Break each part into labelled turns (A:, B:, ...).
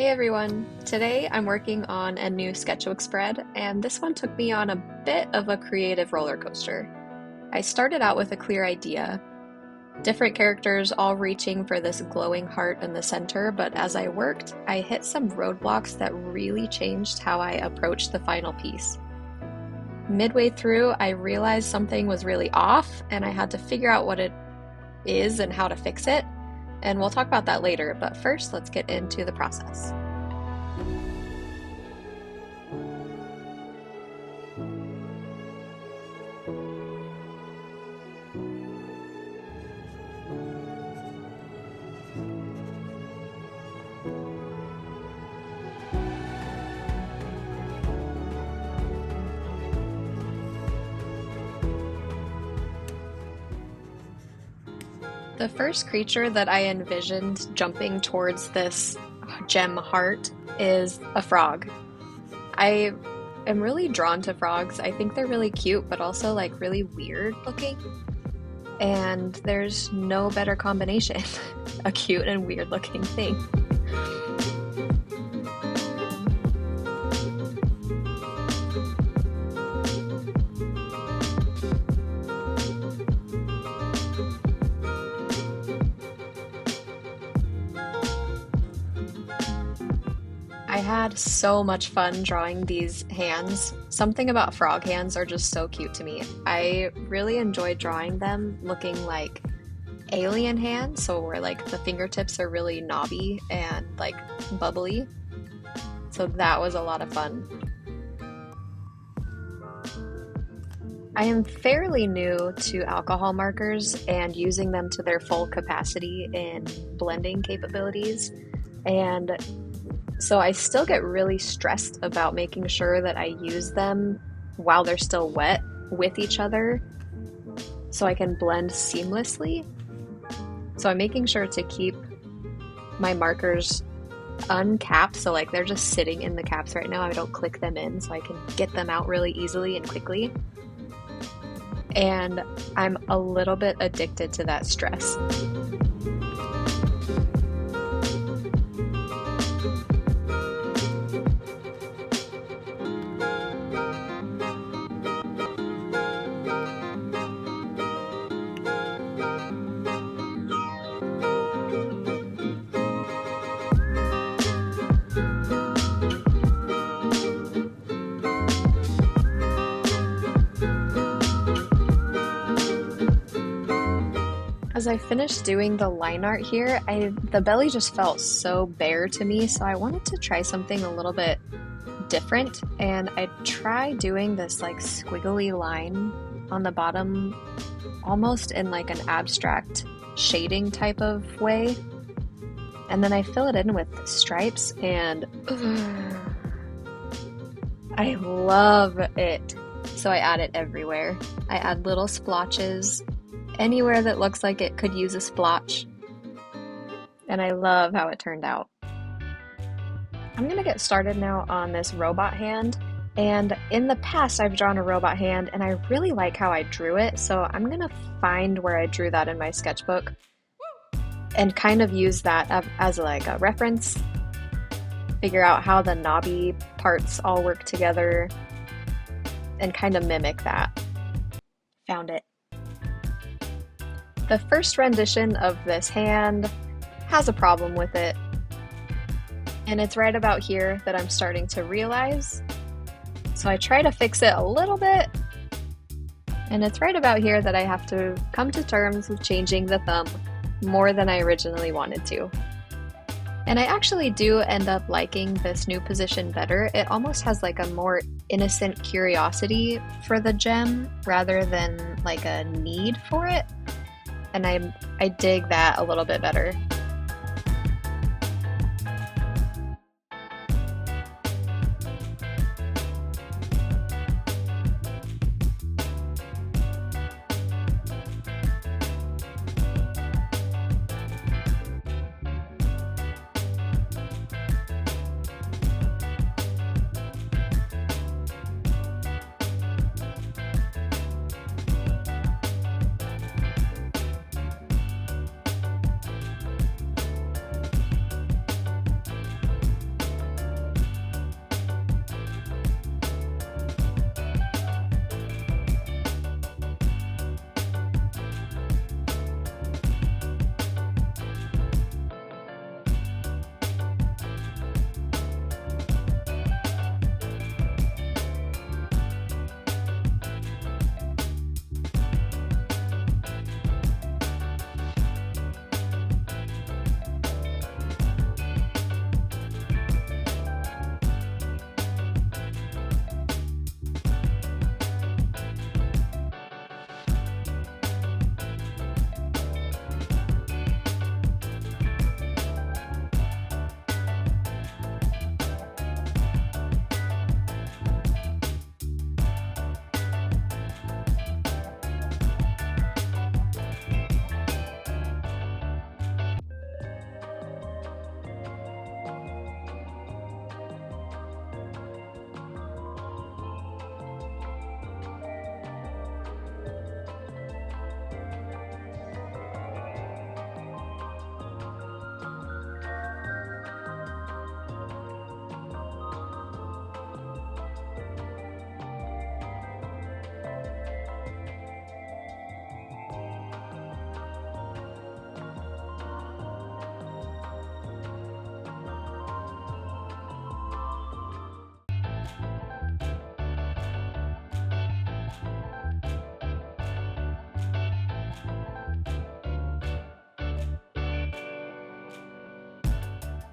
A: Hey everyone! Today I'm working on a new sketchbook spread, and this one took me on a bit of a creative roller coaster. I started out with a clear idea, different characters all reaching for this glowing heart in the center, but as I worked, I hit some roadblocks that really changed how I approached the final piece. Midway through, I realized something was really off, and I had to figure out what it is and how to fix it. And we'll talk about that later, but first let's get into the process. The first creature that I envisioned jumping towards this gem heart is a frog. I am really drawn to frogs. I think they're really cute, but also like really weird looking. And there's no better combination, a cute and weird looking thing. I had so much fun drawing these hands. Something about frog hands are just so cute to me. I really enjoyed drawing them looking like alien hands, so where like the fingertips are really knobby and like bubbly. So that was a lot of fun. I am fairly new to alcohol markers and using them to their full capacity in blending capabilities, and so I still get really stressed about making sure that I use them while they're still wet with each other so I can blend seamlessly. So I'm making sure to keep my markers uncapped, so like they're just sitting in the caps right now. I don't click them in so I can get them out really easily and quickly. And I'm a little bit addicted to that stress. As I finished doing the line art here, the belly just felt so bare to me, so I wanted to try something a little bit different, and I tried doing this like squiggly line on the bottom, almost in like an abstract shading type of way, and then I fill it in with stripes, and I love it. So I add it everywhere. I add little splotches anywhere that looks like it could use a splotch, and I love how it turned out. I'm gonna get started now on this robot hand, and in the past I've drawn a robot hand and I really like how I drew it, so I'm gonna find where I drew that in my sketchbook and kind of use that as like a reference, figure out how the knobby parts all work together and kind of mimic that. Found it. The first rendition of this hand has a problem with it, and it's right about here that I'm starting to realize. So I try to fix it a little bit, and it's right about here that I have to come to terms with changing the thumb more than I originally wanted to. And I actually do end up liking this new position better. It almost has like a more innocent curiosity for the gem rather than like a need for it. And I dig that a little bit better.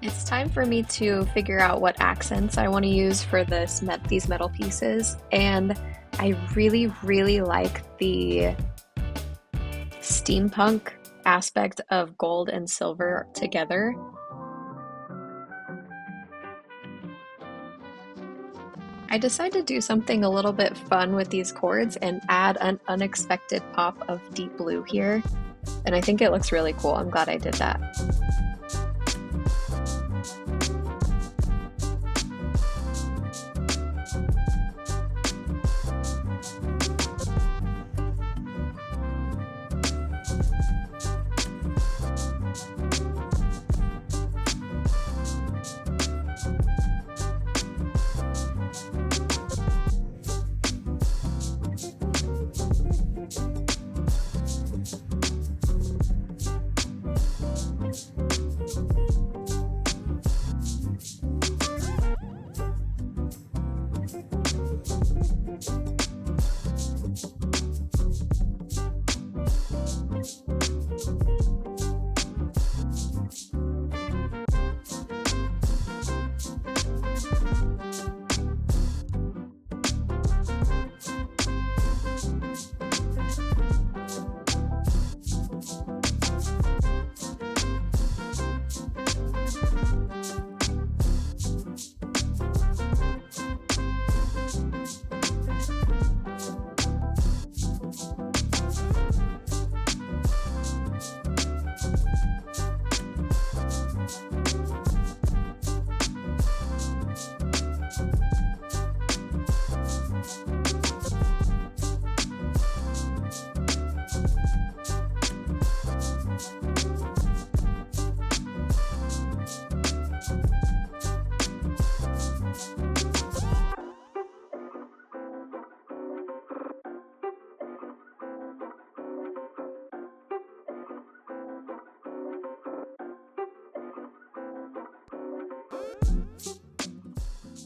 A: It's time for me to figure out what accents I want to use for these metal pieces, and I really like the steampunk aspect of gold and silver together. I decided to do something a little bit fun with these chords and add an unexpected pop of deep blue here, and I think it looks really cool. I'm glad I did that.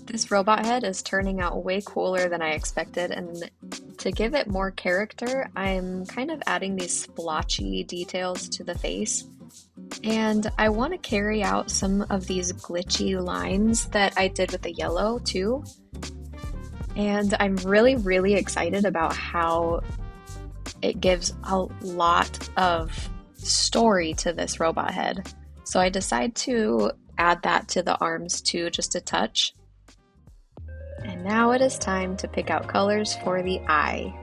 A: This robot head is turning out way cooler than I expected, and to give it more character, I'm kind of adding these splotchy details to the face. And I want to carry out some of these glitchy lines that I did with the yellow too. And I'm really excited about how it gives a lot of story to this robot head. So I decide to add that to the arms too, just a touch. And now it is time to pick out colors for the eye.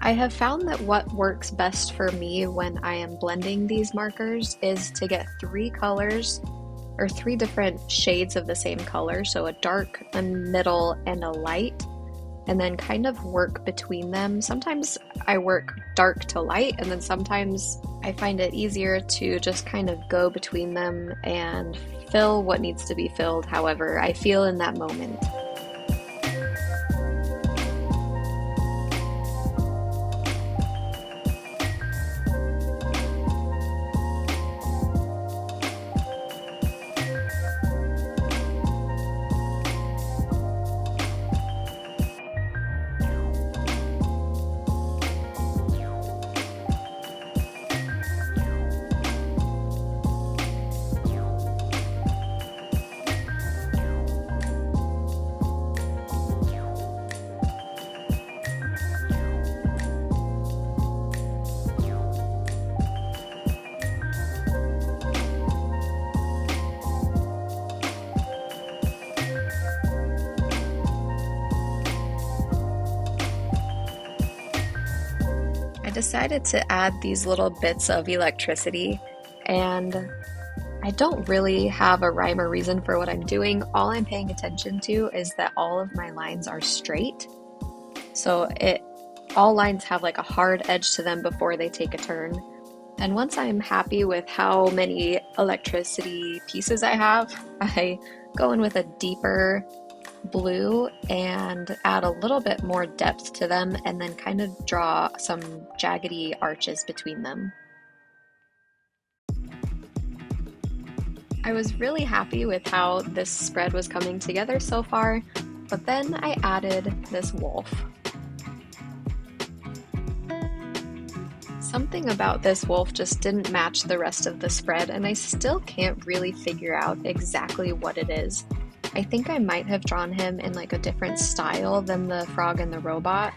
A: I have found that what works best for me when I am blending these markers is to get three colors or three different shades of the same color, so a dark, a middle, and a light, and then kind of work between them. Sometimes I work dark to light, and then sometimes I find it easier to just kind of go between them and fill what needs to be filled however I feel in that moment. Decided to add these little bits of electricity, and I don't really have a rhyme or reason for what I'm doing. All I'm paying attention to is that all of my lines are straight. So all lines have like a hard edge to them before they take a turn. And once I'm happy with how many electricity pieces I have, I go in with a deeper blue and add a little bit more depth to them and then kind of draw some jaggedy arches between them. I was really happy with how this spread was coming together so far, but then I added this wolf. Something about this wolf just didn't match the rest of the spread, and I still can't really figure out exactly what it is. I think I might have drawn him in like a different style than the frog and the robot.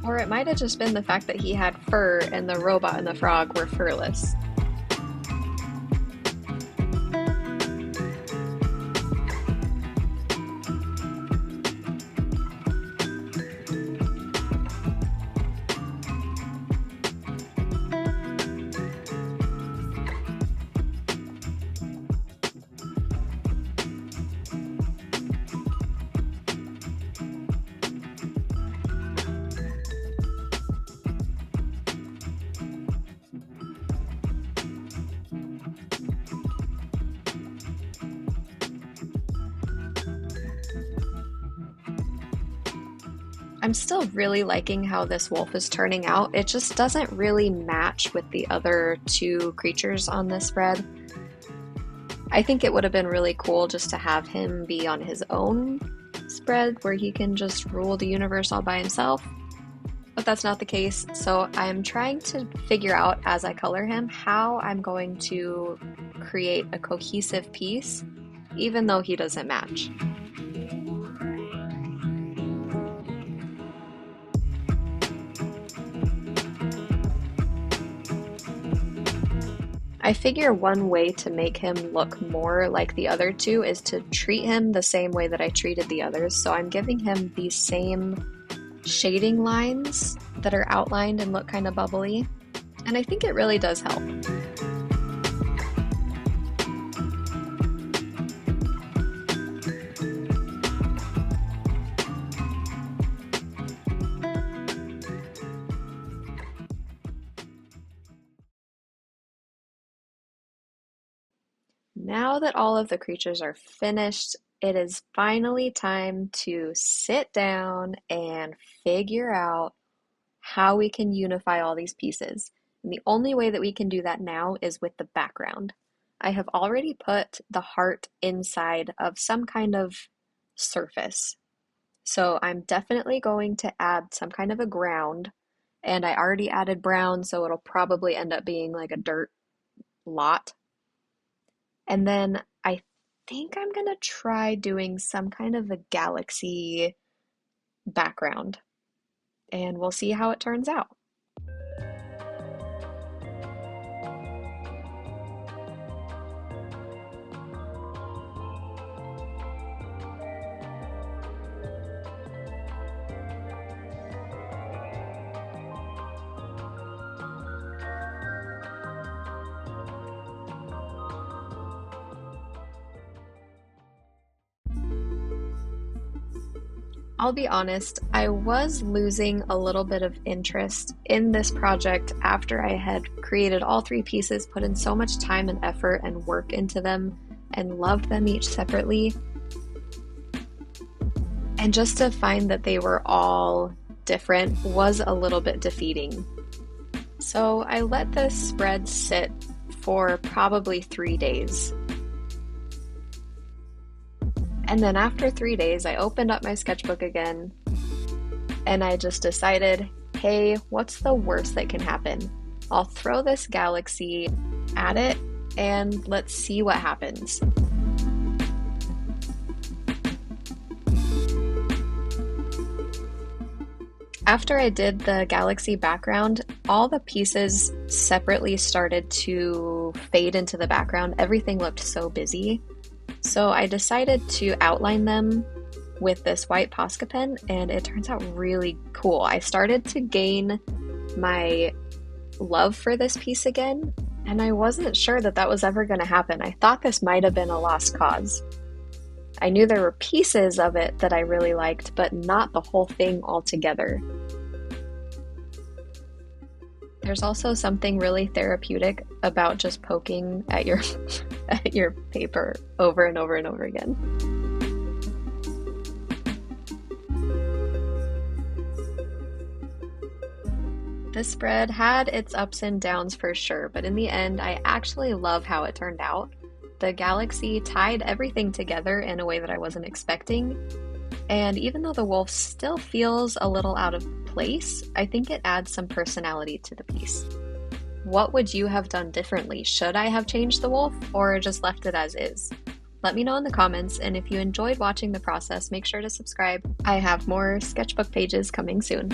A: Or it might have just been the fact that he had fur and the robot and the frog were furless. I'm still really liking how this wolf is turning out. It just doesn't really match with the other two creatures on this spread. I think it would have been really cool just to have him be on his own spread where he can just rule the universe all by himself, but that's not the case. So I'm trying to figure out as I color him how I'm going to create a cohesive piece, even though he doesn't match. I figure one way to make him look more like the other two is to treat him the same way that I treated the others. So I'm giving him these same shading lines that are outlined and look kind of bubbly. And I think it really does help. Now that all of the creatures are finished, it is finally time to sit down and figure out how we can unify all these pieces. And the only way that we can do that now is with the background. I have already put the heart inside of some kind of surface. So I'm definitely going to add some kind of a ground, and I already added brown, so it'll probably end up being like a dirt lot. And then I think I'm gonna try doing some kind of a galaxy background, and we'll see how it turns out. I'll be honest, I was losing a little bit of interest in this project after I had created all three pieces, put in so much time and effort and work into them, and loved them each separately. And just to find that they were all different was a little bit defeating. So I let this spread sit for probably 3 days. And then after 3 days, I opened up my sketchbook again, and I just decided, hey, what's the worst that can happen? I'll throw this galaxy at it, and let's see what happens. After I did the galaxy background, all the pieces separately started to fade into the background. Everything looked so busy. So I decided to outline them with this white Posca pen, and it turns out really cool. I started to gain my love for this piece again, and I wasn't sure that that was ever going to happen. I thought this might have been a lost cause. I knew there were pieces of it that I really liked, but not the whole thing altogether. There's also something really therapeutic about just poking at your at your paper over and over and over again. This spread had its ups and downs for sure, but in the end, I actually love how it turned out. The galaxy tied everything together in a way that I wasn't expecting, and even though the wolf still feels a little out of place, I think it adds some personality to the piece. What would you have done differently? Should I have changed the wolf or just left it as is? Let me know in the comments, and if you enjoyed watching the process, make sure to subscribe. I have more sketchbook pages coming soon.